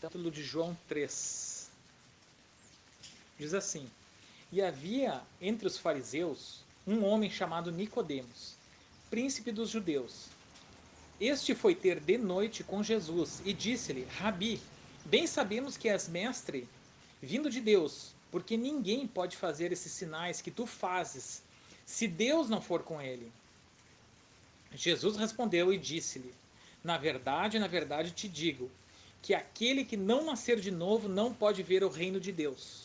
Capítulo de João 3. Diz assim: E havia entre os fariseus um homem chamado Nicodemos, príncipe dos judeus. Este foi ter de noite com Jesus e disse-lhe: Rabi, bem sabemos que és mestre, vindo de Deus, porque ninguém pode fazer esses sinais que tu fazes, se Deus não for com ele. Jesus respondeu e disse-lhe: na verdade te digo, que aquele que não nascer de novo não pode ver o reino de Deus.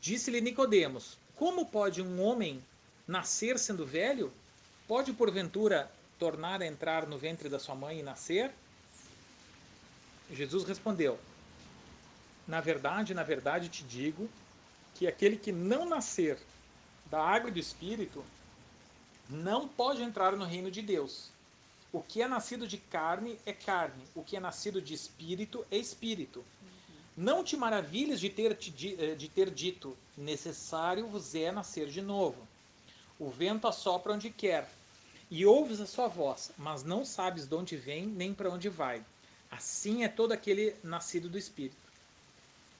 Disse-lhe Nicodemos: como pode um homem nascer sendo velho? Pode porventura tornar a entrar no ventre da sua mãe e nascer? Jesus respondeu: na verdade te digo, que aquele que não nascer da água e do Espírito não pode entrar no reino de Deus. O que é nascido de carne é carne, o que é nascido de espírito é espírito. Não te maravilhes de ter dito: necessário vos é nascer de novo. O vento assopra onde quer, e ouves a sua voz, mas não sabes de onde vem nem para onde vai. Assim é todo aquele nascido do Espírito.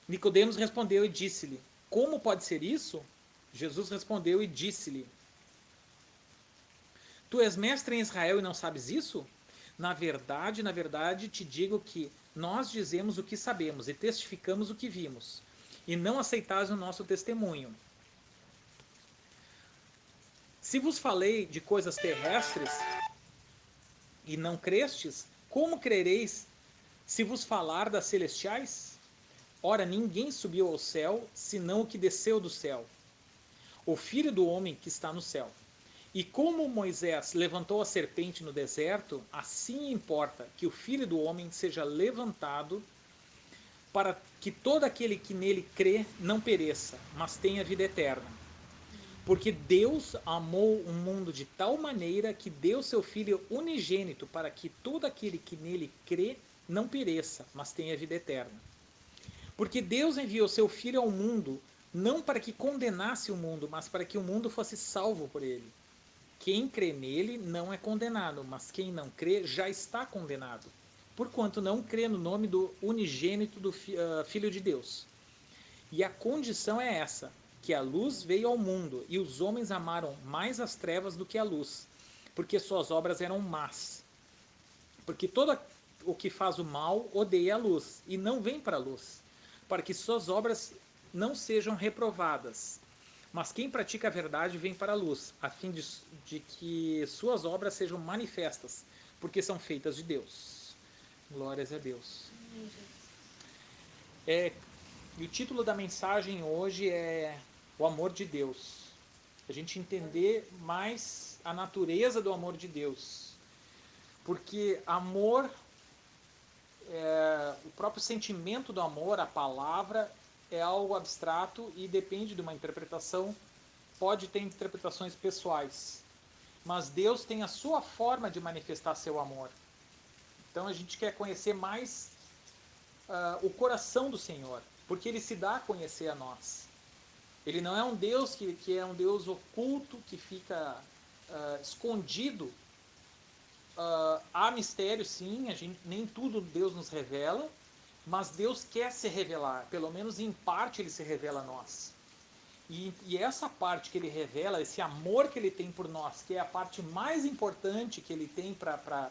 Nicodemos respondeu e disse-lhe: como pode ser isso? Jesus respondeu e disse-lhe: tu és mestre em Israel e não sabes isso? Na verdade te digo que nós dizemos o que sabemos e testificamos o que vimos, e não aceitais o nosso testemunho. Se vos falei de coisas terrestres e não crestes, como crereis se vos falar das celestiais? Ora, ninguém subiu ao céu, senão o que desceu do céu, o Filho do homem que está no céu. E como Moisés levantou a serpente no deserto, assim importa que o Filho do homem seja levantado, para que todo aquele que nele crê não pereça, mas tenha vida eterna. Porque Deus amou o mundo de tal maneira que deu seu Filho unigênito, para que todo aquele que nele crê não pereça, mas tenha vida eterna. Porque Deus enviou seu Filho ao mundo, não para que condenasse o mundo, mas para que o mundo fosse salvo por ele. Quem crê nele não é condenado, mas quem não crê já está condenado, porquanto não crê no nome do unigênito do Filho de Deus. E a condição é essa, que a luz veio ao mundo, e os homens amaram mais as trevas do que a luz, porque suas obras eram más. Porque todo o que faz o mal odeia a luz, e não vem para a luz, para que suas obras não sejam reprovadas. Mas quem pratica a verdade vem para a luz, a fim de que suas obras sejam manifestas, porque são feitas de Deus. Glórias a Deus. E o título da mensagem hoje é O Amor de Deus. A gente entender mais a natureza do amor de Deus. Porque amor, o próprio sentimento do amor, a palavra, é algo abstrato e depende de uma interpretação. Pode ter interpretações pessoais, mas Deus tem a sua forma de manifestar seu amor. Então a gente quer conhecer mais o coração do Senhor, porque Ele se dá a conhecer a nós. Ele não é um Deus que é um Deus oculto, que fica escondido. Há mistério, sim, nem tudo Deus nos revela, mas Deus quer se revelar, pelo menos em parte Ele se revela a nós. E essa parte que ele revela, esse amor que ele tem por nós, que é a parte mais importante que ele tem para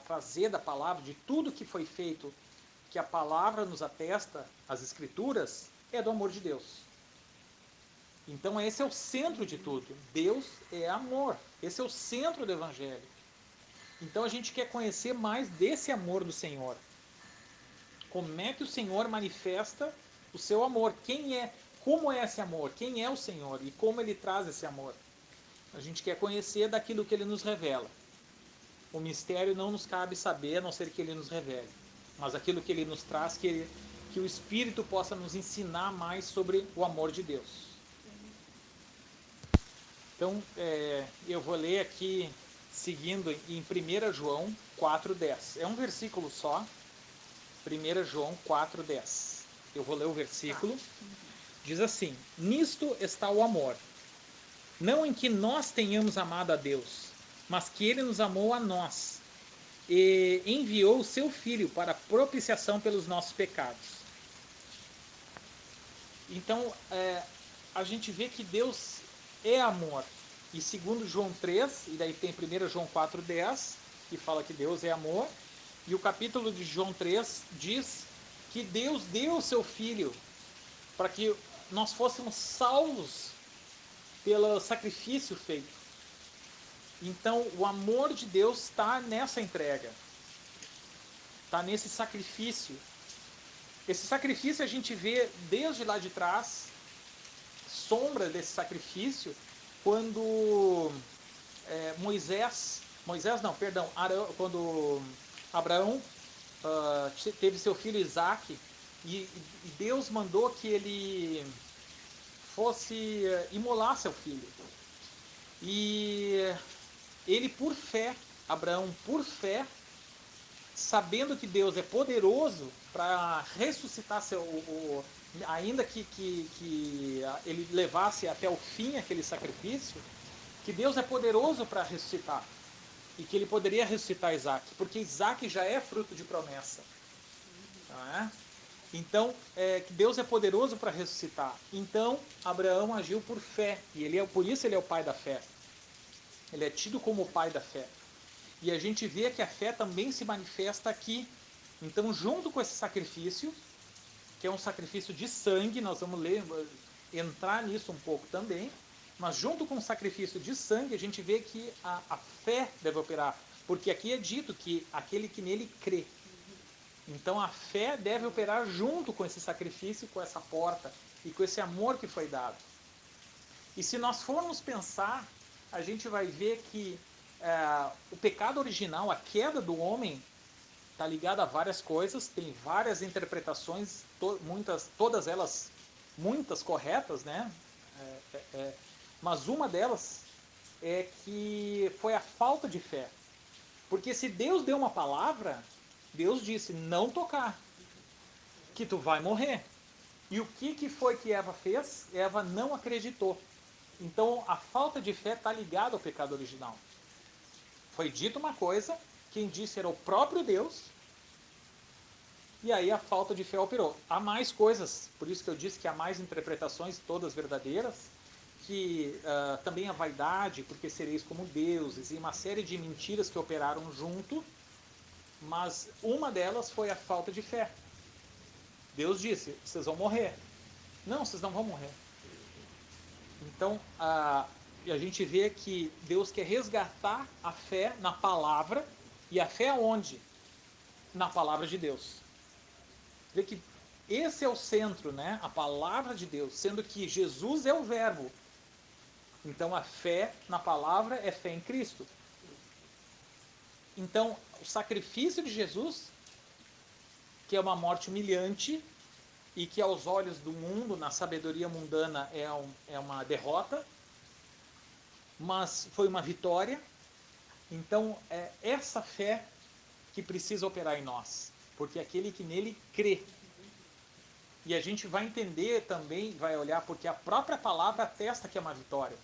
trazer da palavra, de tudo que foi feito, que a palavra nos atesta, as escrituras, é do amor de Deus. Então esse é o centro de tudo. Deus é amor. Esse é o centro do Evangelho. Então a gente quer conhecer mais desse amor do Senhor. Como é que o Senhor manifesta o seu amor? Como é esse amor? Quem é o Senhor e como ele traz esse amor? A gente quer conhecer daquilo que ele nos revela. O mistério não nos cabe saber, a não ser que ele nos revele. Mas aquilo que ele nos traz, que o Espírito possa nos ensinar mais sobre o amor de Deus. Então, eu vou ler aqui, seguindo em 1 João 4,10. É um versículo só. 1 João 4,10. Eu vou ler o versículo. Diz assim: nisto está o amor, não em que nós tenhamos amado a Deus, mas que Ele nos amou a nós, e enviou o seu Filho para propiciação pelos nossos pecados. Então, a gente vê que Deus é amor. E segundo João 3, e daí tem 1 João 4,10, que fala que Deus é amor. E o capítulo de João 3 diz que Deus deu o seu Filho para que nós fôssemos salvos pelo sacrifício feito. Então, o amor de Deus está nessa entrega, está nesse sacrifício. Esse sacrifício a gente vê desde lá de trás, sombra desse sacrifício, quando quando Abraão teve seu filho Isaac, e Deus mandou que ele fosse imolar seu filho. E ele, por fé, Abraão, por fé, sabendo que Deus é poderoso para ressuscitar ainda que ele levasse até o fim aquele sacrifício, que Deus é poderoso para ressuscitar. E que ele poderia ressuscitar Isaac, porque Isaac já é fruto de promessa. Não é? Então, que Deus é poderoso para ressuscitar. Então, Abraão agiu por fé, e por isso ele é o pai da fé. Ele é tido como o pai da fé. E a gente vê que a fé também se manifesta aqui. Então, junto com esse sacrifício, que é um sacrifício de sangue, nós vamos entrar nisso um pouco também, mas junto com o sacrifício de sangue, a gente vê que a fé deve operar. Porque aqui é dito que aquele que nele crê. Então a fé deve operar junto com esse sacrifício, com essa porta e com esse amor que foi dado. E se nós formos pensar, a gente vai ver que o pecado original, a queda do homem, está ligada a várias coisas, tem várias interpretações, todas elas muitas corretas, né? Mas uma delas é que foi a falta de fé. Porque se Deus deu uma palavra, Deus disse, não tocar, que tu vai morrer. E o que foi que Eva fez? Eva não acreditou. Então a falta de fé está ligada ao pecado original. Foi dito uma coisa, quem disse era o próprio Deus, e aí a falta de fé operou. Há mais coisas, por isso que eu disse que há mais interpretações, todas verdadeiras, que também a vaidade, porque sereis como deuses, e uma série de mentiras que operaram junto, mas uma delas foi a falta de fé. Deus disse, vocês vão morrer. Não, vocês não vão morrer. Então, a gente vê que Deus quer resgatar a fé na palavra, e a fé aonde? Na palavra de Deus. Vê que esse é o centro, né? A palavra de Deus, sendo que Jesus é o verbo. Então a fé na palavra é fé em Cristo. Então o sacrifício de Jesus, que é uma morte humilhante e que aos olhos do mundo, na sabedoria mundana, é uma derrota, mas foi uma vitória. Então é essa fé que precisa operar em nós, porque aquele que nele crê. E a gente vai entender também, vai olhar, porque a própria palavra atesta que é uma vitória.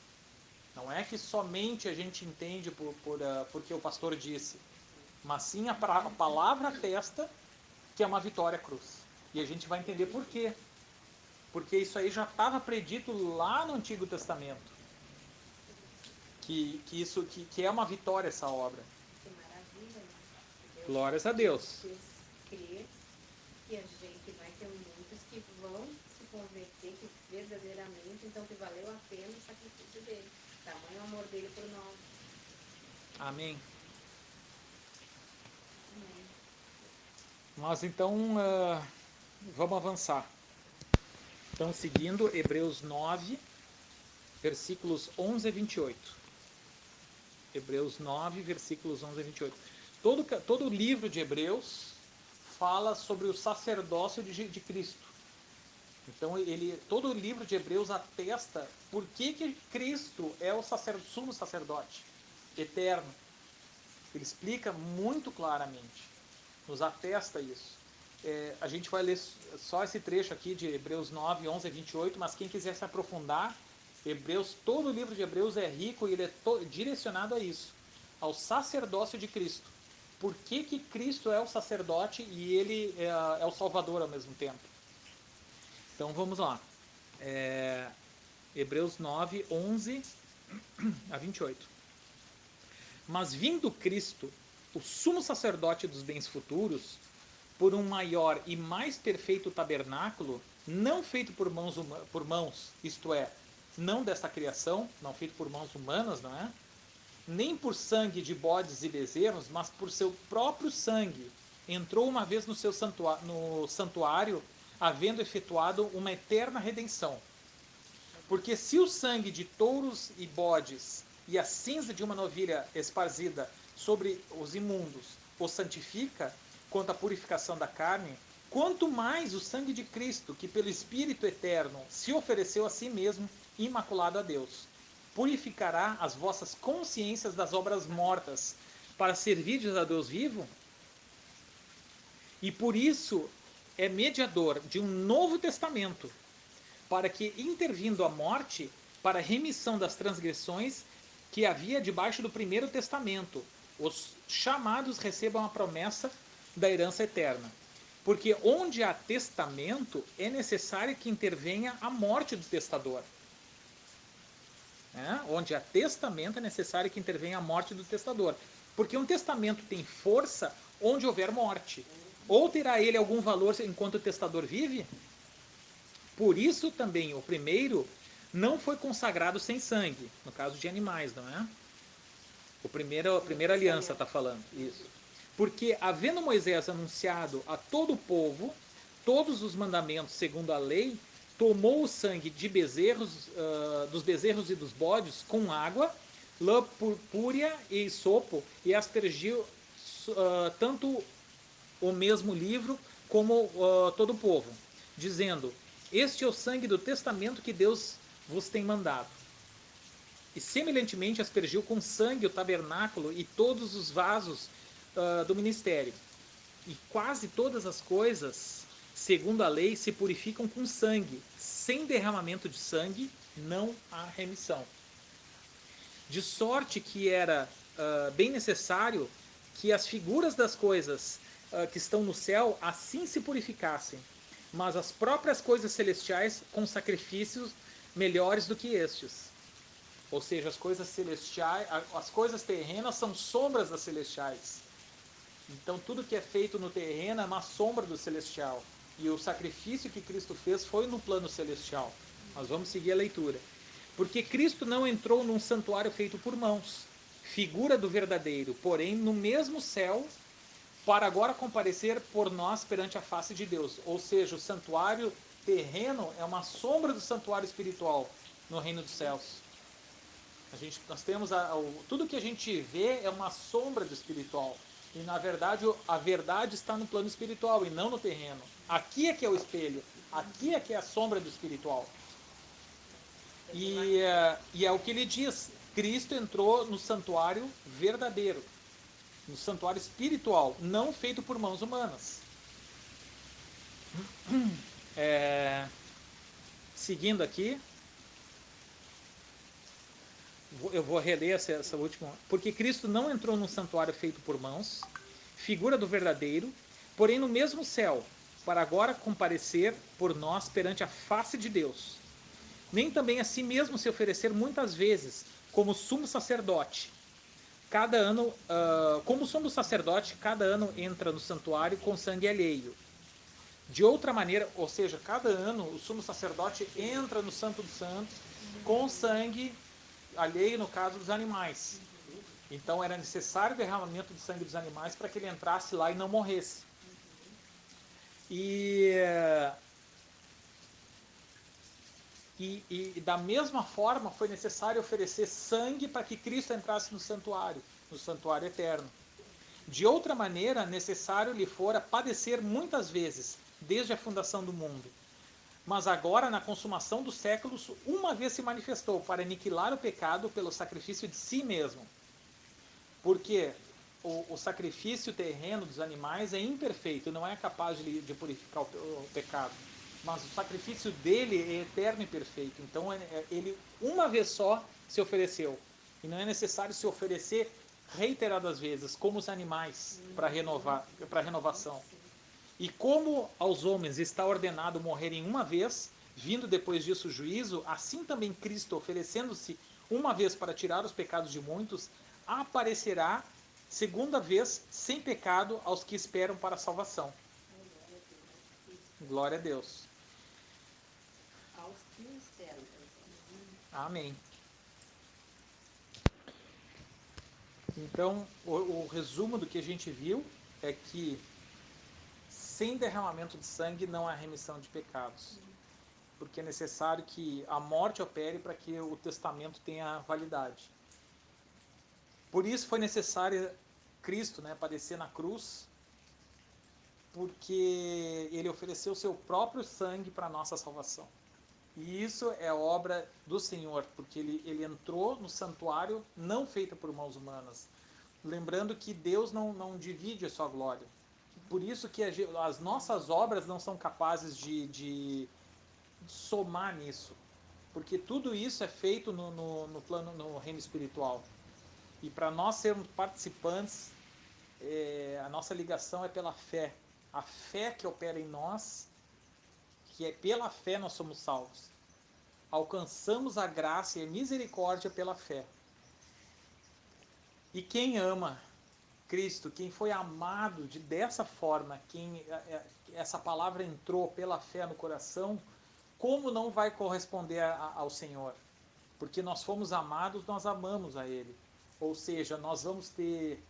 Não é que somente a gente entende porque o pastor disse, mas sim a palavra atesta que é uma vitória à cruz. E a gente vai entender por quê. Porque isso aí já estava predito lá no Antigo Testamento. Que é uma vitória essa obra. Que maravilha, né? Deus, Glórias a Deus. Deus crê que a gente vai ter muitos que vão se converter, que verdadeiramente, então que valeu a pena o sacrifício dele. Tamanho amor dele por nós. Amém. Amém. Mas então, vamos avançar. Então, seguindo Hebreus 9, versículos 11 a 28. Hebreus 9, versículos 11 a 28. Todo o livro de Hebreus fala sobre o sacerdócio de Cristo. Então, todo o livro de Hebreus atesta por que Cristo é o sumo sacerdote eterno. Ele explica muito claramente, nos atesta isso. A gente vai ler só esse trecho aqui de Hebreus 9, 11 a 28, mas quem quiser se aprofundar, todo o livro de Hebreus é rico e ele é direcionado a isso, ao sacerdócio de Cristo. por que Cristo é o sacerdote e ele é o Salvador ao mesmo tempo. Então vamos lá. Hebreus 9, 11 a 28. Mas vindo Cristo, o sumo sacerdote dos bens futuros, por um maior e mais perfeito tabernáculo, não feito por mãos, isto é, não desta criação, não feito por mãos humanas, não é? Nem por sangue de bodes e bezerros, mas por seu próprio sangue, entrou uma vez no santuário, havendo efetuado uma eterna redenção. Porque se o sangue de touros e bodes e a cinza de uma novilha esparzida sobre os imundos o santifica, quanto à purificação da carne, quanto mais o sangue de Cristo, que pelo Espírito eterno se ofereceu a si mesmo, imaculado a Deus, purificará as vossas consciências das obras mortas, para servirdes a Deus vivo? E por isso é mediador de um novo testamento, para que, intervindo a morte, para a remissão das transgressões que havia debaixo do primeiro testamento, os chamados recebam a promessa da herança eterna. Porque onde há testamento, é necessário que intervenha a morte do testador. Onde há testamento, é necessário que intervenha a morte do testador. Porque um testamento tem força onde houver morte. Ou terá ele algum valor enquanto o testador vive? Por isso também o primeiro não foi consagrado sem sangue, no caso de animais, não é? A primeira aliança está falando isso. Porque, havendo Moisés anunciado a todo o povo todos os mandamentos segundo a lei, tomou o sangue de bezerros, dos bezerros e dos bodes com água, lã purpúrea e sopo, e aspergiu tanto o mesmo livro como todo o povo, dizendo: este é o sangue do testamento que Deus vos tem mandado. E semelhantemente aspergiu com sangue o tabernáculo e todos os vasos do ministério. E quase todas as coisas, segundo a lei, se purificam com sangue. Sem derramamento de sangue, não há remissão. De sorte que era bem necessário que as figuras das coisas que estão no céu assim se purificassem, mas as próprias coisas celestiais com sacrifícios melhores do que estes. Ou seja, as coisas celestiais, as coisas terrenas são sombras das celestiais. Então tudo que é feito no terreno é uma sombra do celestial. E o sacrifício que Cristo fez foi no plano celestial. Nós vamos seguir a leitura. Porque Cristo não entrou num santuário feito por mãos, figura do verdadeiro, porém no mesmo céu, para agora comparecer por nós perante a face de Deus. Ou seja, o santuário terreno é uma sombra do santuário espiritual no reino dos céus. Nós temos tudo que a gente vê é uma sombra do espiritual. E na verdade a verdade está no plano espiritual e não no terreno. Aqui é que é o espelho. Aqui é que é a sombra do espiritual. E é o que ele diz. Cristo entrou no santuário verdadeiro. No santuário espiritual. Não feito por mãos humanas. Seguindo aqui. Eu vou reler essa última. Porque Cristo não entrou num santuário feito por mãos, figura do verdadeiro, porém no mesmo céu, para agora comparecer por nós perante a face de Deus. Nem também a si mesmo se oferecer muitas vezes, como sumo sacerdote. Cada ano, como sumo sacerdote, cada ano entra no santuário com sangue alheio. De outra maneira, ou seja, cada ano o sumo sacerdote entra no Santo dos Santos com sangue alheio, no caso dos animais. Então era necessário o derramamento de sangue dos animais para que ele entrasse lá e não morresse. E da mesma forma foi necessário oferecer sangue para que Cristo entrasse no santuário eterno. De outra maneira, necessário lhe fora padecer muitas vezes, desde a fundação do mundo. Mas agora, na consumação dos séculos, uma vez se manifestou para aniquilar o pecado pelo sacrifício de si mesmo. Porque o sacrifício terreno dos animais é imperfeito, não é capaz de purificar o pecado. Mas o sacrifício dele é eterno e perfeito. Então ele uma vez só se ofereceu. E não é necessário se oferecer reiteradas vezes, como os animais, para renovação. E como aos homens está ordenado morrerem uma vez, vindo depois disso o juízo, assim também Cristo, oferecendo-se uma vez para tirar os pecados de muitos, aparecerá segunda vez sem pecado aos que esperam para a salvação. Glória a Deus. Aos que o esperam. Amém. Então, o resumo do que a gente viu é que sem derramamento de sangue não há remissão de pecados. Porque é necessário que a morte opere para que o testamento tenha validade. Por isso foi necessário Cristo, né, padecer na cruz, porque ele ofereceu o seu próprio sangue para a nossa salvação. E isso é obra do Senhor, porque ele entrou no santuário não feita por mãos humanas. Lembrando que Deus não divide a sua glória. Por isso que as nossas obras não são capazes de somar nisso. Porque tudo isso é feito no plano, no reino espiritual. E para nós sermos participantes, a nossa ligação é pela fé. A fé que opera em nós, que é pela fé nós somos salvos. Alcançamos a graça e a misericórdia pela fé. E quem ama Cristo, quem foi amado dessa forma, quem essa palavra entrou pela fé no coração, como não vai corresponder ao Senhor? Porque nós fomos amados, nós amamos a Ele. Ou seja, nós vamos ter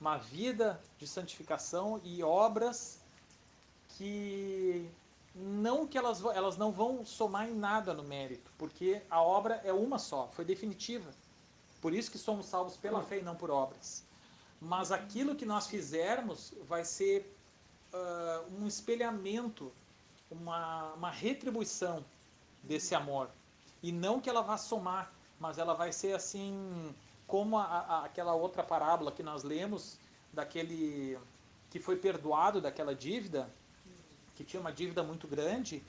uma vida de santificação e obras que elas não vão somar em nada no mérito, porque a obra é uma só, foi definitiva. Por isso que somos salvos pela fé e não por obras. Mas aquilo que nós fizermos vai ser um espelhamento, uma retribuição desse amor. E não que ela vá somar, mas ela vai ser assim, como aquela outra parábola que nós lemos, daquele que foi perdoado daquela dívida, que tinha uma dívida muito grande.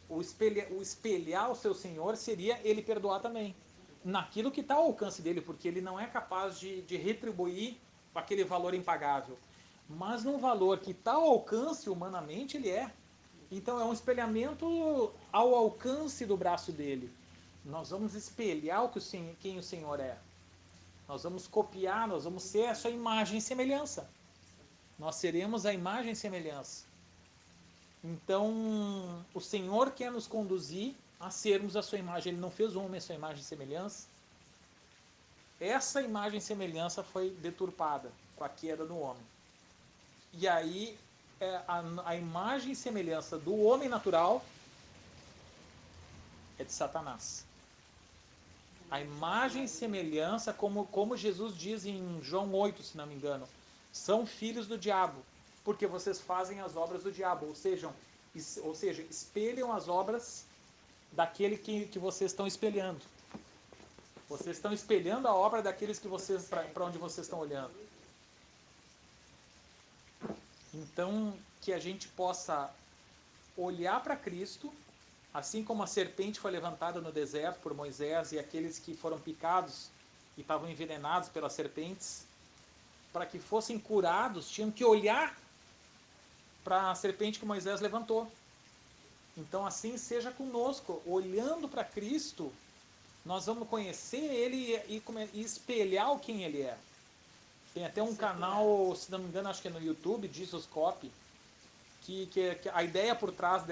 O espelhar o seu Senhor seria ele perdoar também, naquilo que está ao alcance dele, porque ele não é capaz de retribuir aquele valor impagável. Mas num valor que está ao alcance humanamente, ele é. Então é um espelhamento ao alcance do braço dele. Nós vamos espelhar quem o Senhor é. Nós vamos copiar, nós vamos ser a sua imagem e semelhança. Nós seremos a imagem e semelhança. Então, o Senhor quer nos conduzir a sermos a sua imagem. Ele não fez o homem a sua imagem e semelhança. Essa imagem e semelhança foi deturpada com a queda do homem. E aí, a imagem e semelhança do homem natural é de Satanás. A imagem e semelhança, como Jesus diz em João 8, se não me engano, são filhos do diabo, porque vocês fazem as obras do diabo, ou seja, espelham as obras daquele que vocês estão espelhando. Vocês estão espelhando a obra daqueles que vocês para onde vocês estão olhando. Então, que a gente possa olhar para Cristo, assim como a serpente foi levantada no deserto por Moisés e aqueles que foram picados e estavam envenenados pelas serpentes, para que fossem curados, tinham que olhar para a serpente que Moisés levantou. Então, assim seja conosco, olhando para Cristo, nós vamos conhecer Ele e espelhar quem Ele é. Tem até um canal, se não me engano, acho que é no YouTube, Jesus Copy, que a ideia por trás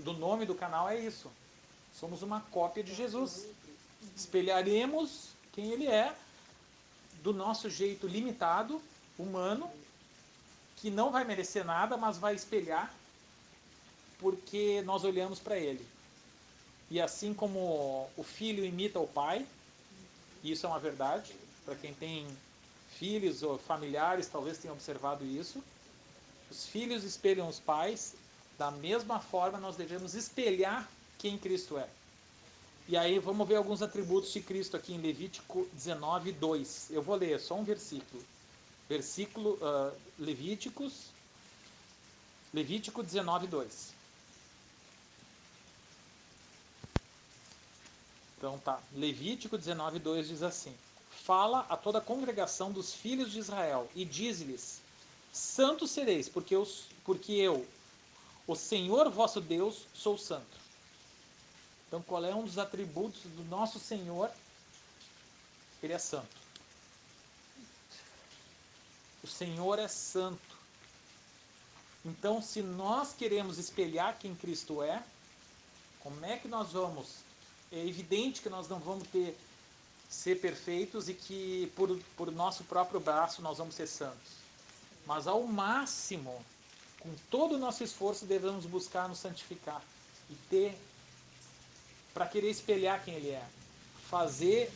do nome do canal é isso. Somos uma cópia de Jesus. Espelharemos quem Ele é, do nosso jeito limitado, humano, que não vai merecer nada, mas vai espelhar, porque nós olhamos para Ele. E assim como o filho imita o pai, e isso é uma verdade, para quem tem filhos ou familiares, talvez tenham observado isso, os filhos espelham os pais, da mesma forma nós devemos espelhar quem Cristo é. E aí vamos ver alguns atributos de Cristo aqui em Levítico 19, 2. Eu vou ler só um versículo. Levítico 19, 2. Então tá, Levítico 19, 2 diz assim: fala a toda a congregação dos filhos de Israel e diz-lhes: santos sereis, porque eu, o Senhor vosso Deus, sou santo. Então, qual é um dos atributos do nosso Senhor? Ele é santo. O Senhor é santo. Então, se nós queremos espelhar quem Cristo é, como é que nós vamos? É evidente que nós não vamos ser perfeitos e que por nosso próprio braço nós vamos ser santos. Mas ao máximo, com todo o nosso esforço, devemos buscar nos santificar e ter, para querer espelhar quem Ele é, fazer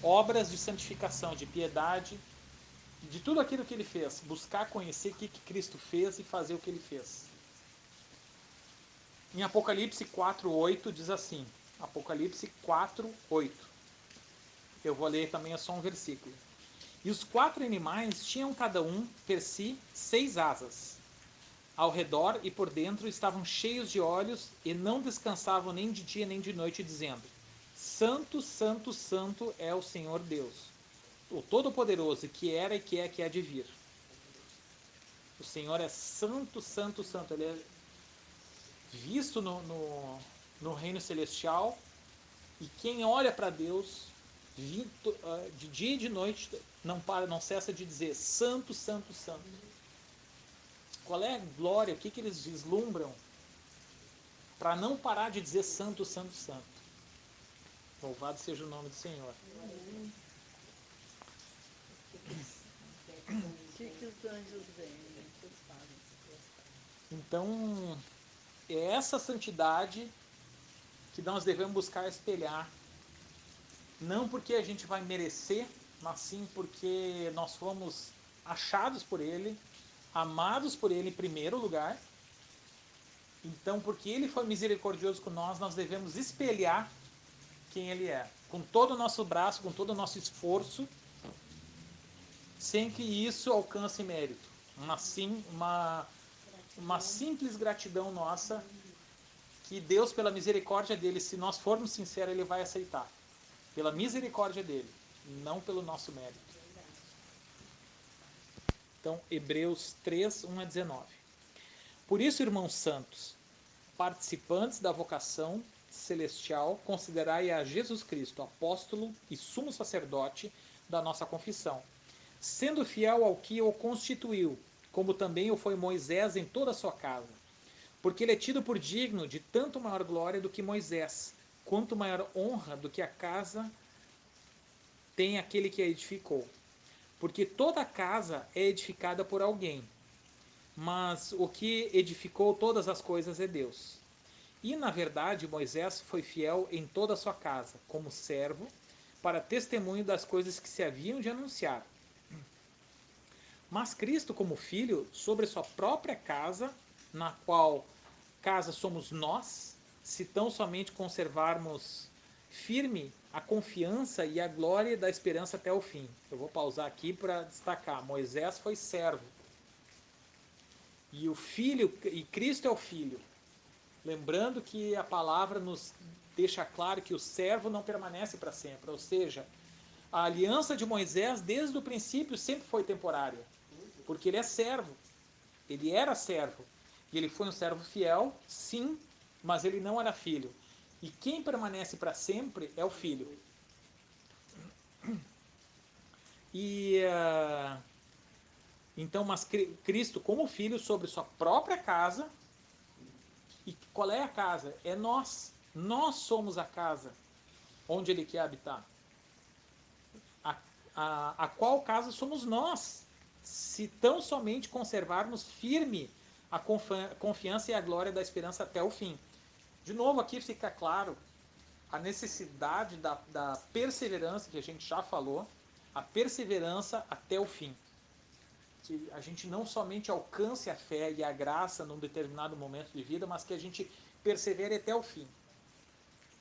obras de santificação, de piedade, de tudo aquilo que Ele fez, buscar conhecer o que Cristo fez e fazer o que Ele fez. Em Apocalipse 4:8 diz assim, Apocalipse 4:8. Eu vou ler também, é só um versículo. E os 4 animais tinham cada um, per si, 6 asas. Ao redor e por dentro estavam cheios de olhos e não descansavam nem de dia nem de noite, dizendo: Santo, Santo, Santo é o Senhor Deus, o Todo-Poderoso, que era e que é que há de vir. O Senhor é santo, santo, santo. Ele é visto no reino celestial, e quem olha para Deus de dia e de noite não cessa de dizer: Santo, Santo, Santo. Qual é a glória? O que eles vislumbram para não parar de dizer santo, santo, santo? Louvado seja o nome do Senhor. O que os anjos veem? O que eles fazem? Então, é essa santidade que nós devemos buscar espelhar. Não porque a gente vai merecer, mas sim porque nós fomos achados por Ele, amados por Ele em primeiro lugar. Então, porque Ele foi misericordioso com nós devemos espelhar quem Ele é. Com todo o nosso braço, com todo o nosso esforço, sem que isso alcance mérito. Uma simples gratidão nossa, que Deus, pela misericórdia dele, se nós formos sinceros, Ele vai aceitar. Pela misericórdia dele, não pelo nosso mérito. Então, Hebreus 3, 1 a 19. Por isso, irmãos santos, participantes da vocação celestial, considerai a Jesus Cristo, apóstolo e sumo sacerdote da nossa confissão, sendo fiel ao que o constituiu, como também o foi Moisés em toda a sua casa. Porque ele é tido por digno de tanto maior glória do que Moisés, quanto maior honra do que a casa tem aquele que a edificou. Porque toda casa é edificada por alguém, mas o que edificou todas as coisas é Deus. E, na verdade, Moisés foi fiel em toda a sua casa, como servo, para testemunho das coisas que se haviam de anunciar. Mas Cristo, como filho, sobre sua própria casa, na qual casa somos nós, se tão somente conservarmos firme a confiança e a glória da esperança até o fim. Eu vou pausar aqui para destacar. Moisés foi servo. E o filho, e Cristo é o filho. Lembrando que a palavra nos deixa claro que o servo não permanece para sempre. Ou seja, a aliança de Moisés desde o princípio sempre foi temporária. Porque ele é servo. Ele era servo. E ele foi um servo fiel, sim, mas ele não era filho. E quem permanece para sempre é o filho. E então, mas Cristo como filho sobre sua própria casa. E qual é a casa? É nós. Nós somos a casa onde ele quer habitar. A qual casa somos nós, se tão somente conservarmos firme a confiança e a glória da esperança até o fim. De novo, aqui fica claro a necessidade da perseverança, que a gente já falou, a perseverança até o fim. Que a gente não somente alcance a fé e a graça num determinado momento de vida, mas que a gente persevere até o fim.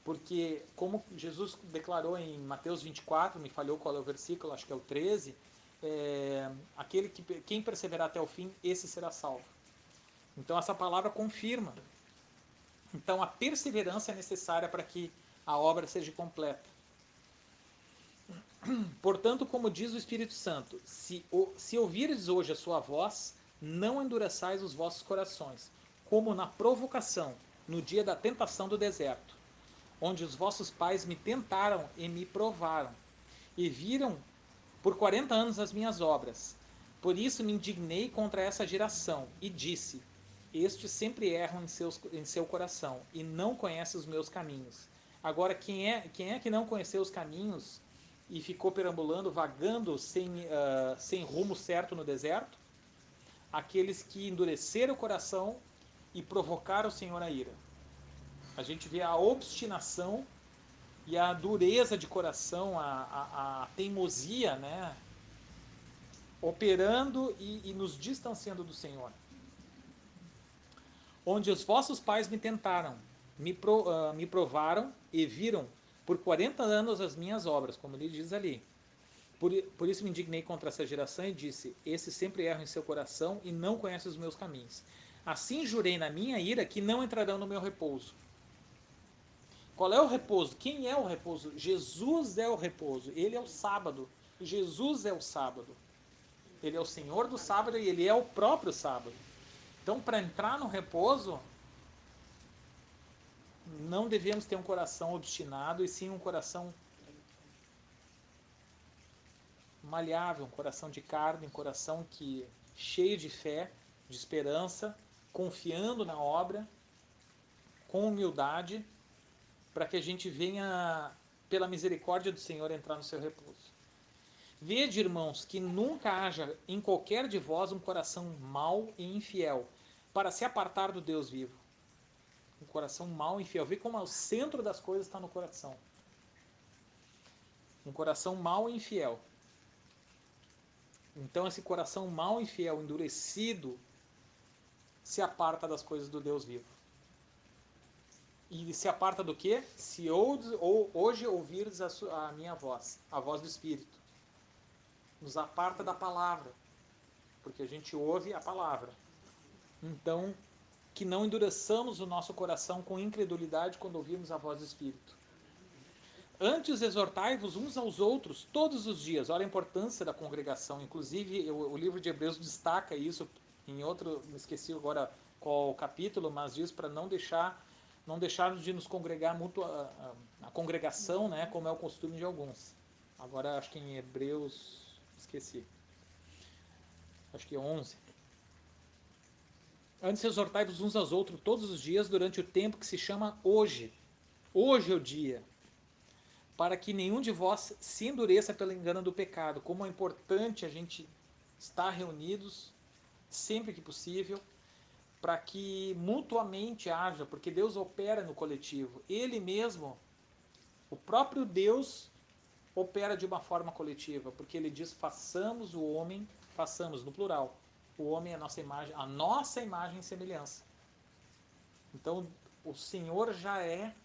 Porque, como Jesus declarou em Mateus 24, me falhou qual é o versículo, acho que é o 13, quem perseverar até o fim, esse será salvo. Então, essa palavra confirma. Então, a perseverança é necessária para que a obra seja completa. Portanto, como diz o Espírito Santo, se ouvirdes hoje a sua voz, não endureçais os vossos corações, como na provocação, no dia da tentação do deserto, onde os vossos pais me tentaram e me provaram, e viram por 40 anos as minhas obras. Por isso me indignei contra essa geração, e disse, estes sempre erram em seu coração, e não conhecem os meus caminhos. Agora, quem é que não conheceu os caminhos e ficou perambulando, vagando sem rumo certo no deserto? Aqueles que endureceram o coração e provocaram o Senhor a ira. A gente vê a obstinação e a dureza de coração, a teimosia, né, operando e nos distanciando do Senhor. Onde os vossos pais me tentaram, me provaram e viram por 40 anos as minhas obras, como ele diz ali. Por isso me indignei contra essa geração e disse, esse sempre erra em seu coração e não conhece os meus caminhos. Assim jurei na minha ira que não entrarão no meu repouso. Qual é o repouso? Quem é o repouso? Jesus é o repouso. Ele é o sábado. Jesus é o sábado. Ele é o Senhor do sábado e ele é o próprio sábado. Então, para entrar no repouso, não devemos ter um coração obstinado, e sim um coração maleável, um coração de carne, um coração que cheio de fé, de esperança, confiando na obra, com humildade, para que a gente venha, pela misericórdia do Senhor, entrar no seu repouso. Vede, irmãos, que nunca haja em qualquer de vós um coração mau e infiel, para se apartar do Deus vivo. Um coração mau e infiel. Vê como o centro das coisas está no coração. Um coração mau e infiel. Então esse coração mau e infiel, endurecido, se aparta das coisas do Deus vivo. E se aparta do quê? Se hoje ouvires a minha voz, a voz do Espírito. Nos aparta da palavra, porque a gente ouve a palavra. Então, que não endureçamos o nosso coração com incredulidade quando ouvirmos a voz do Espírito. Antes exortai-vos uns aos outros todos os dias. Olha a importância da congregação. Inclusive, o livro de Hebreus destaca isso em outro, me esqueci agora qual capítulo, mas diz para não deixarmos de nos congregar a congregação, né, como é o costume de alguns. Agora acho que em Hebreus, esqueci. Acho que é 11. Antes exortai-vos uns aos outros todos os dias durante o tempo que se chama hoje. Hoje é o dia. Para que nenhum de vós se endureça pelo engano do pecado. Como é importante a gente estar reunidos sempre que possível, para que mutuamente haja, porque Deus opera no coletivo. Ele mesmo, o próprio Deus, opera de uma forma coletiva, porque ele diz, façamos o homem, façamos no plural, o homem é a nossa imagem e semelhança. Então, o Senhor já é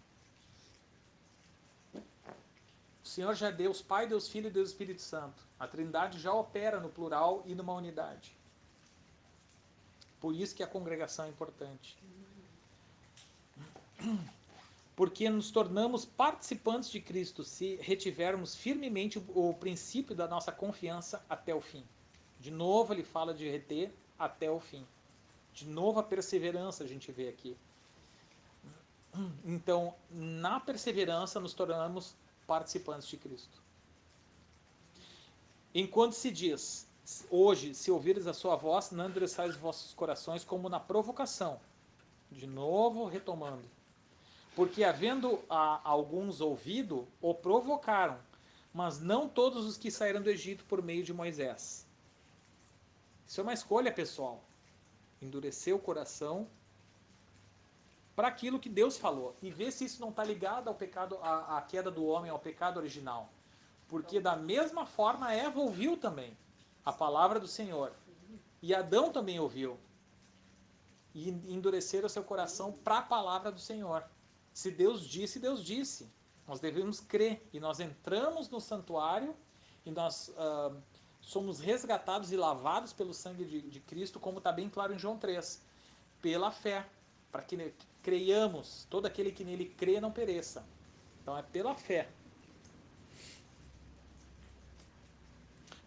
Deus Pai, Deus Filho e Deus Espírito Santo. A Trindade já opera no plural e numa unidade. Por isso que a congregação é importante. Porque nos tornamos participantes de Cristo se retivermos firmemente o princípio da nossa confiança até o fim. De novo ele fala de reter até o fim. De novo a perseverança a gente vê aqui. Então, na perseverança nos tornamos participantes de Cristo. Enquanto se diz, hoje, se ouvires a sua voz, não endureçais os vossos corações como na provocação. De novo, retomando. Porque havendo alguns ouvido, o provocaram, mas não todos os que saíram do Egito por meio de Moisés. Isso é uma escolha pessoal. Endurecer o coração para aquilo que Deus falou. E ver se isso não está ligado ao pecado, à queda do homem, ao pecado original. Porque da mesma forma Eva ouviu também a palavra do Senhor. E Adão também ouviu. E endureceram seu coração para a palavra do Senhor. Se Deus disse, Deus disse. Nós devemos crer. E nós entramos no santuário e nós somos resgatados e lavados pelo sangue de Cristo, como está bem claro em João 3. Pela fé. Para que creiamos. Todo aquele que nele crê não pereça. Então é pela fé.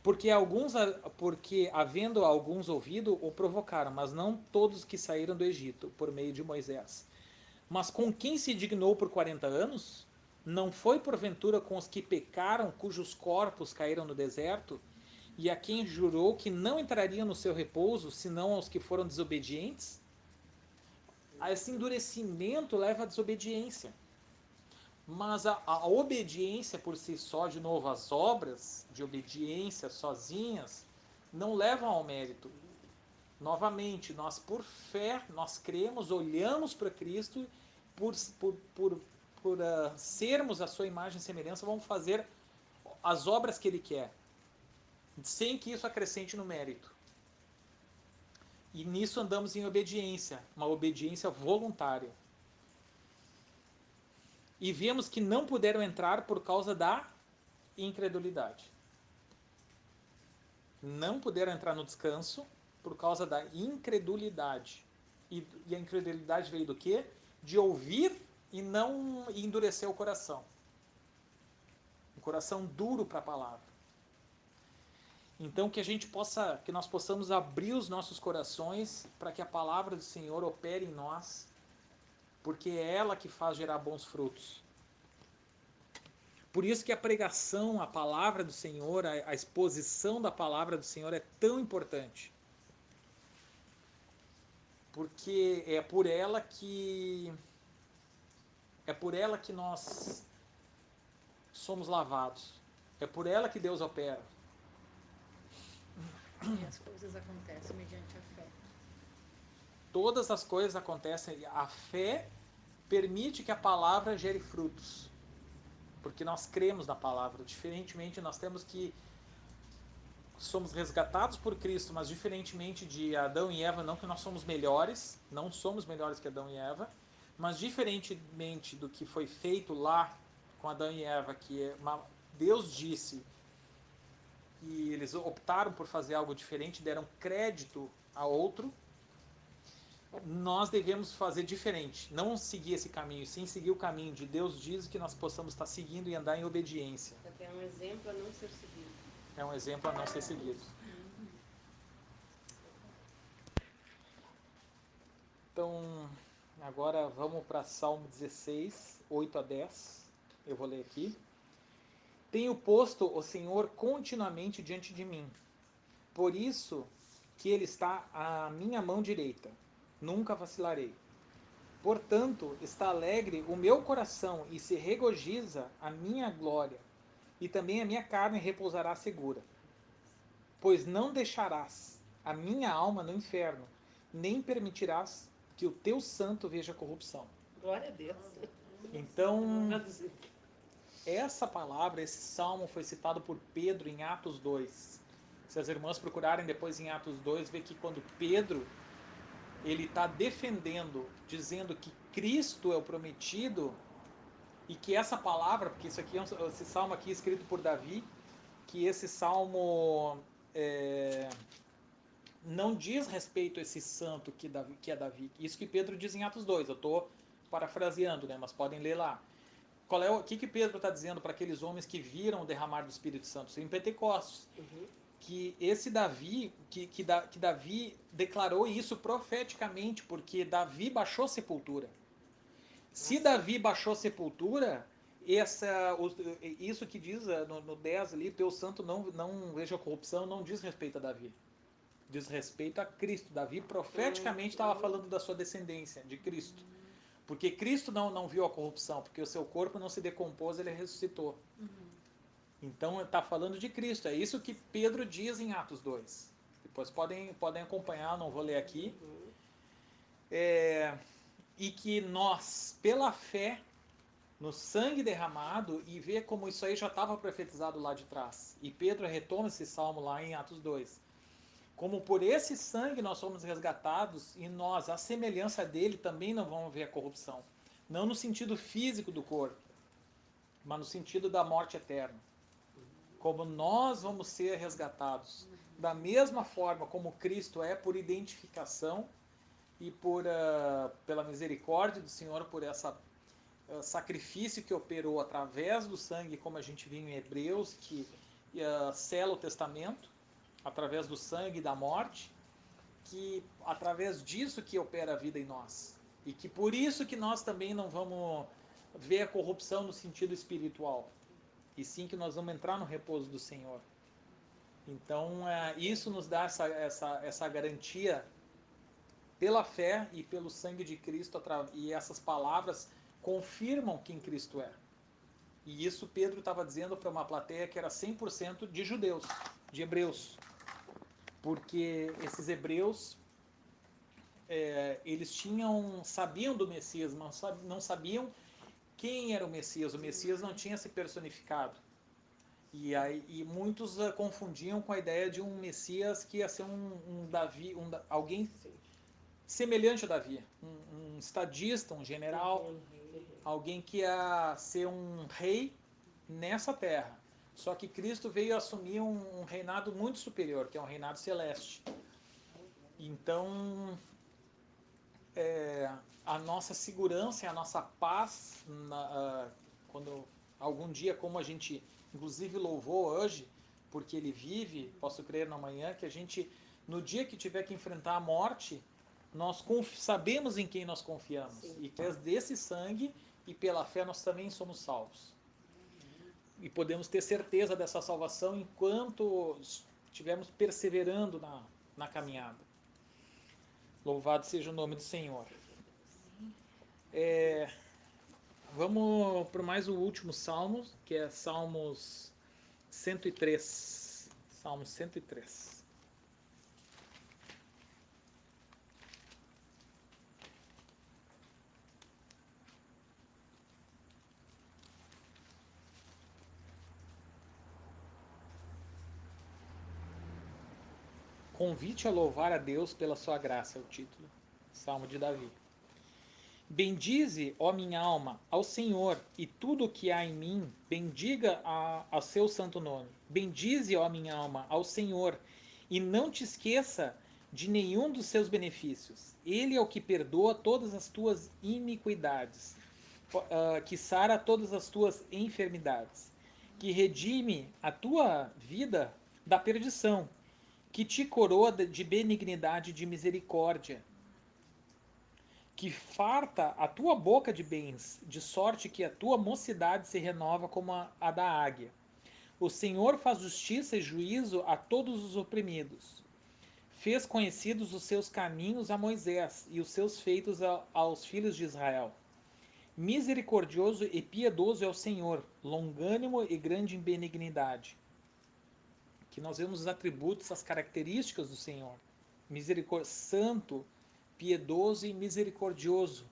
porque havendo alguns ouvido, o provocaram, mas não todos que saíram do Egito, por meio de Moisés. Mas com quem se dignou por 40 anos? Não foi porventura com os que pecaram, cujos corpos caíram no deserto? E a quem jurou que não entrariam no seu repouso, senão aos que foram desobedientes? Esse endurecimento leva à desobediência. Mas a obediência por si só, de novo, as obras de obediência sozinhas, não levam ao mérito. Novamente, nós por fé, nós cremos, olhamos para Cristo, por sermos a sua imagem e semelhança, vamos fazer as obras que Ele quer, sem que isso acrescente no mérito. E nisso andamos em obediência, uma obediência voluntária. E vemos que não puderam entrar por causa da incredulidade. Não puderam entrar no descanso por causa da incredulidade. E a incredulidade veio do quê? De ouvir e não endurecer o coração. Um coração duro para a palavra. Então que nós possamos abrir os nossos corações para que a palavra do Senhor opere em nós, porque é ela que faz gerar bons frutos. Por isso que a pregação, a palavra do Senhor, a exposição da palavra do Senhor é tão importante. Porque é por ela que nós somos lavados. É por ela que Deus opera. E as coisas acontecem mediante a fé. Todas as coisas acontecem. A fé permite que a palavra gere frutos. Porque nós cremos na palavra. Diferentemente, nós temos que somos resgatados por Cristo, mas diferentemente de Adão e Eva, não que nós somos melhores, não somos melhores que Adão e Eva, mas diferentemente do que foi feito lá com Adão e Eva, Deus disse e eles optaram por fazer algo diferente, deram crédito a outro, nós devemos fazer diferente, não seguir esse caminho, sim seguir o caminho de Deus diz que nós possamos estar seguindo e andar em obediência. Porque é um exemplo a não ser seguido. É um exemplo a não ser seguido. Então, agora vamos para Salmo 16, 8 a 10. Eu vou ler aqui. Tenho posto o Senhor continuamente diante de mim. Por isso que Ele está à minha mão direita. Nunca vacilarei. Portanto, está alegre o meu coração e se regozija a minha glória. E também a minha carne repousará segura. Pois não deixarás a minha alma no inferno, nem permitirás que o teu santo veja corrupção. Glória a Deus. Então, essa palavra, esse salmo foi citado por Pedro em Atos 2. Se as irmãs procurarem depois em Atos 2, vê que quando Pedro ele está defendendo, dizendo que Cristo é o prometido e que essa palavra, porque esse salmo aqui é escrito por Davi, que esse salmo não diz respeito a esse santo que é Davi. Isso que Pedro diz em Atos 2. Eu estou parafraseando, né? Mas podem ler lá. O que Pedro está dizendo para aqueles homens que viram o derramar do Espírito Santo em Pentecostes? Que esse Davi, que Davi declarou isso profeticamente, porque Davi baixou sepultura. Se Davi baixou sepultura, isso que diz no 10 ali, teu santo não veja corrupção, não diz respeito a Davi. Diz respeito a Cristo. Davi profeticamente estava falando da sua descendência, de Cristo. Porque Cristo não viu a corrupção, porque o seu corpo não se decompôs, ele ressuscitou. Então está falando de Cristo. É isso que Pedro diz em Atos 2. Depois podem acompanhar, não vou ler aqui. E que nós, pela fé, no sangue derramado, e ver como isso aí já estava profetizado lá de trás. E Pedro retoma esse salmo lá em Atos 2. Como por esse sangue nós somos resgatados e nós, à semelhança dele, também não vamos ver a corrupção. Não no sentido físico do corpo, mas no sentido da morte eterna. Como nós vamos ser resgatados. Da mesma forma como Cristo é por identificação e pela misericórdia do Senhor, por essa sacrifício que operou através do sangue, como a gente viu em Hebreus, que sela o testamento, através do sangue e da morte, que através disso que opera a vida em nós. E que por isso que nós também não vamos ver a corrupção no sentido espiritual, e sim que nós vamos entrar no repouso do Senhor. Então, isso nos dá essa garantia pela fé e pelo sangue de Cristo, e essas palavras confirmam quem Cristo é. E isso Pedro estava dizendo para uma plateia que era 100% de judeus, de hebreus. Porque esses hebreus, eles sabiam do Messias, mas não sabiam quem era o Messias. O Messias não tinha se personificado. E muitos confundiam com a ideia de um Messias que ia ser um Davi, alguém semelhante a Davi, um estadista, um general, alguém que ia ser um rei nessa terra. Só que Cristo veio assumir um reinado muito superior, que é um reinado celeste. Então, a nossa segurança e a nossa paz, quando algum dia, como a gente inclusive louvou hoje, porque Ele vive, posso crer na manhã, que a gente, no dia que tiver que enfrentar a morte, nós sabemos em quem nós confiamos. Sim. E através desse sangue e pela fé nós também somos salvos. E podemos ter certeza dessa salvação enquanto estivermos perseverando na caminhada. Louvado seja o nome do Senhor. Vamos para mais o último salmo, que é Salmos 103. Salmo 103. Convite a louvar a Deus pela sua graça, é o título. Salmo de Davi. Bendize, ó minha alma, ao Senhor, e tudo o que há em mim, bendiga ao seu santo nome. Bendize, ó minha alma, ao Senhor, e não te esqueça de nenhum dos seus benefícios. Ele é o que perdoa todas as tuas iniquidades, que sara todas as tuas enfermidades, que redime a tua vida da perdição, que te coroa de benignidade e de misericórdia, que farta a tua boca de bens, de sorte que a tua mocidade se renova como a da águia. O Senhor faz justiça e juízo a todos os oprimidos. Fez conhecidos os seus caminhos a Moisés e os seus feitos aos filhos de Israel. Misericordioso e piedoso é o Senhor, longânimo e grande em benignidade. Que nós vemos os atributos, as características do Senhor. Santo, piedoso e misericordioso.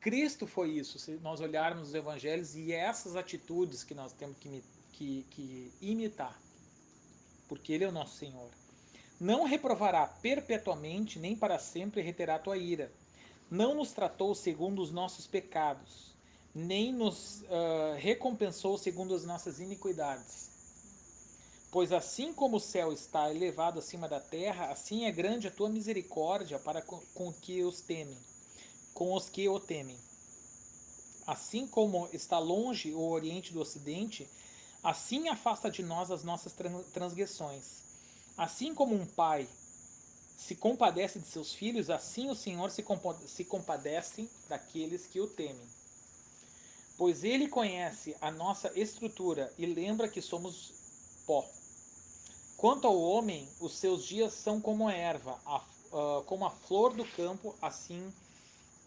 Cristo foi isso, se nós olharmos os evangelhos, e essas atitudes que nós temos que imitar, porque Ele é o nosso Senhor. Não reprovará perpetuamente, nem para sempre reterá a tua ira. Não nos tratou segundo os nossos pecados, nem nos recompensou segundo as nossas iniquidades. Pois assim como o céu está elevado acima da terra, assim é grande a tua misericórdia para com que os temem, com os que o temem. Assim como está longe o Oriente do Ocidente, assim afasta de nós as nossas transgressões. Assim como um pai se compadece de seus filhos, assim o Senhor se compadece daqueles que o temem. Pois ele conhece a nossa estrutura e lembra que somos pó. Quanto ao homem, os seus dias são como a erva, como a flor do campo, assim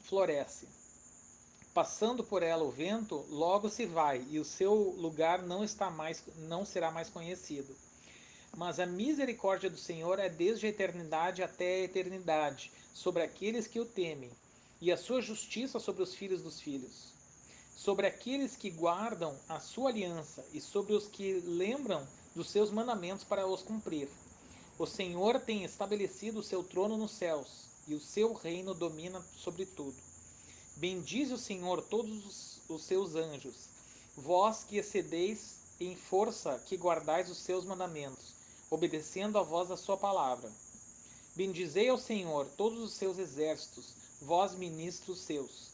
floresce. Passando por ela o vento, logo se vai, e o seu lugar não será mais conhecido. Mas a misericórdia do Senhor é desde a eternidade até a eternidade, sobre aqueles que o temem, e a sua justiça sobre os filhos dos filhos, sobre aqueles que guardam a sua aliança, e sobre os que lembram dos seus mandamentos para os cumprir. O Senhor tem estabelecido o seu trono nos céus, e o seu reino domina sobre tudo. Bendize o Senhor todos os seus anjos, vós que excedeis em força, que guardais os seus mandamentos, obedecendo a voz da sua palavra. Bendizei ao Senhor todos os seus exércitos, vós ministros seus,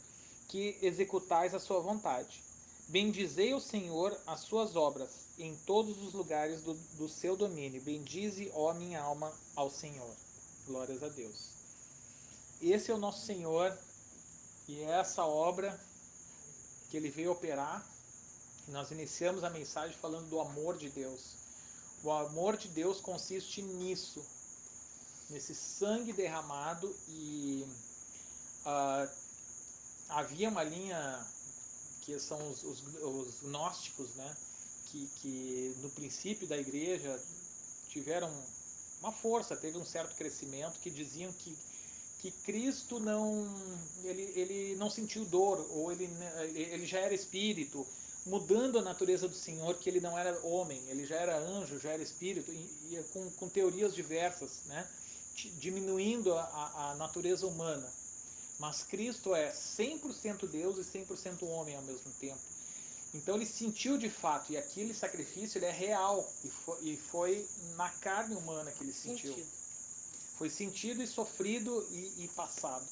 que executais a sua vontade. Bendizei ao Senhor as suas obras, em todos os lugares do seu domínio. Bendize, ó minha alma, ao Senhor. Glórias a Deus. Esse é o nosso Senhor e é essa obra que Ele veio operar. Nós iniciamos a mensagem falando do amor de Deus. O amor de Deus consiste nisso, nesse sangue derramado. E havia uma linha que são os gnósticos, né? Que no princípio da igreja tiveram uma força, teve um certo crescimento, que diziam que Cristo ele não sentiu dor, ou ele já era espírito, mudando a natureza do Senhor, que ele não era homem, ele já era anjo, já era espírito, e com teorias diversas, né? Diminuindo a natureza humana. Mas Cristo é 100% Deus e 100% homem ao mesmo tempo. Então ele sentiu de fato, e aquele sacrifício ele é real, e foi na carne humana que ele sentiu. Foi sentido e sofrido e passado.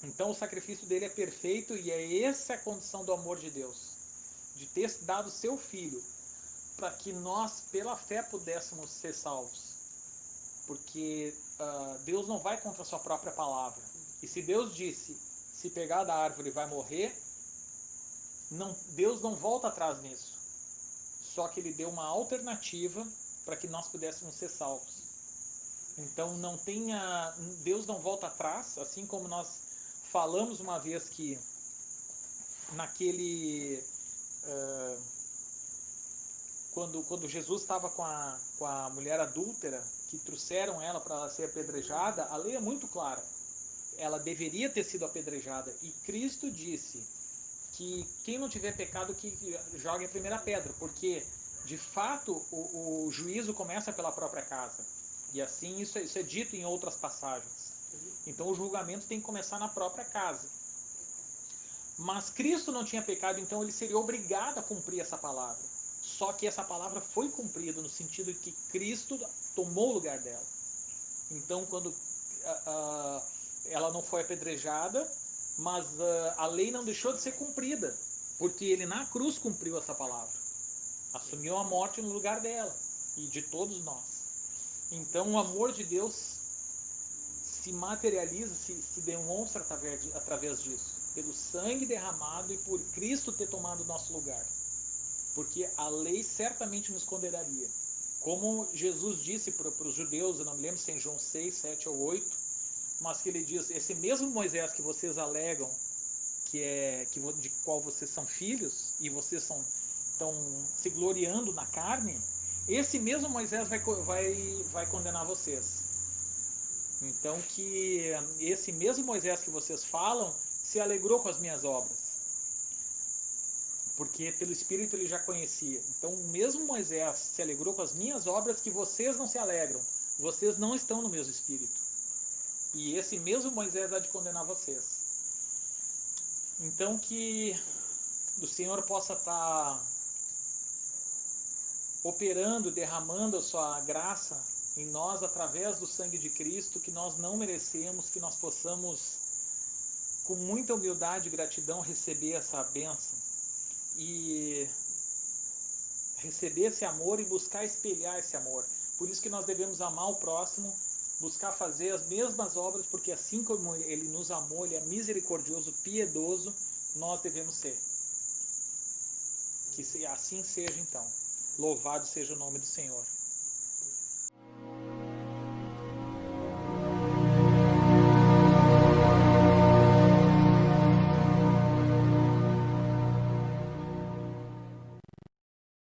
Então o sacrifício dele é perfeito, e é essa a condição do amor de Deus, de ter dado seu Filho, para que nós, pela fé, pudéssemos ser salvos. Porque Deus não vai contra a sua própria palavra. E se Deus disse, se pegar da árvore vai morrer, Deus não volta atrás nisso. Só que Ele deu uma alternativa para que nós pudéssemos ser salvos. Então Deus não volta atrás, assim como nós falamos uma vez que naquele... Quando Jesus estava com a mulher adúltera, que trouxeram ela para ela ser apedrejada, a lei é muito clara. Ela deveria ter sido apedrejada. E Cristo disse que quem não tiver pecado que jogue a primeira pedra, porque de fato o juízo começa pela própria casa. E assim isso é dito em outras passagens. Então o julgamento tem que começar na própria casa. Mas Cristo não tinha pecado, então ele seria obrigado a cumprir essa palavra. Só que essa palavra foi cumprida no sentido de que Cristo tomou o lugar dela. Então quando ela não foi apedrejada, mas a lei não deixou de ser cumprida, porque ele na cruz cumpriu essa palavra, assumiu a morte no lugar dela e de todos nós. Então o amor de Deus se materializa, se demonstra através disso, pelo sangue derramado e por Cristo ter tomado o nosso lugar, porque a lei certamente nos condenaria, como Jesus disse para os judeus, eu não me lembro se é em João 6, 7 ou 8, mas que ele diz, esse mesmo Moisés que vocês alegam de qual vocês são filhos, e vocês estão se gloriando na carne, esse mesmo Moisés vai condenar vocês. Então que esse mesmo Moisés que vocês falam se alegrou com as minhas obras, porque pelo Espírito ele já conhecia. Então o mesmo Moisés se alegrou com as minhas obras, que vocês não se alegram, vocês não estão no mesmo Espírito. E esse mesmo Moisés há de condenar vocês. Então que o Senhor possa estar operando, derramando a sua graça em nós através do sangue de Cristo, que nós não merecemos, que nós possamos com muita humildade e gratidão receber essa bênção e receber esse amor e buscar espelhar esse amor. Por isso que nós devemos amar o próximo, buscar fazer as mesmas obras, porque assim como Ele nos amou, Ele é misericordioso, piedoso, nós devemos ser. Que assim seja então. Louvado seja o nome do Senhor.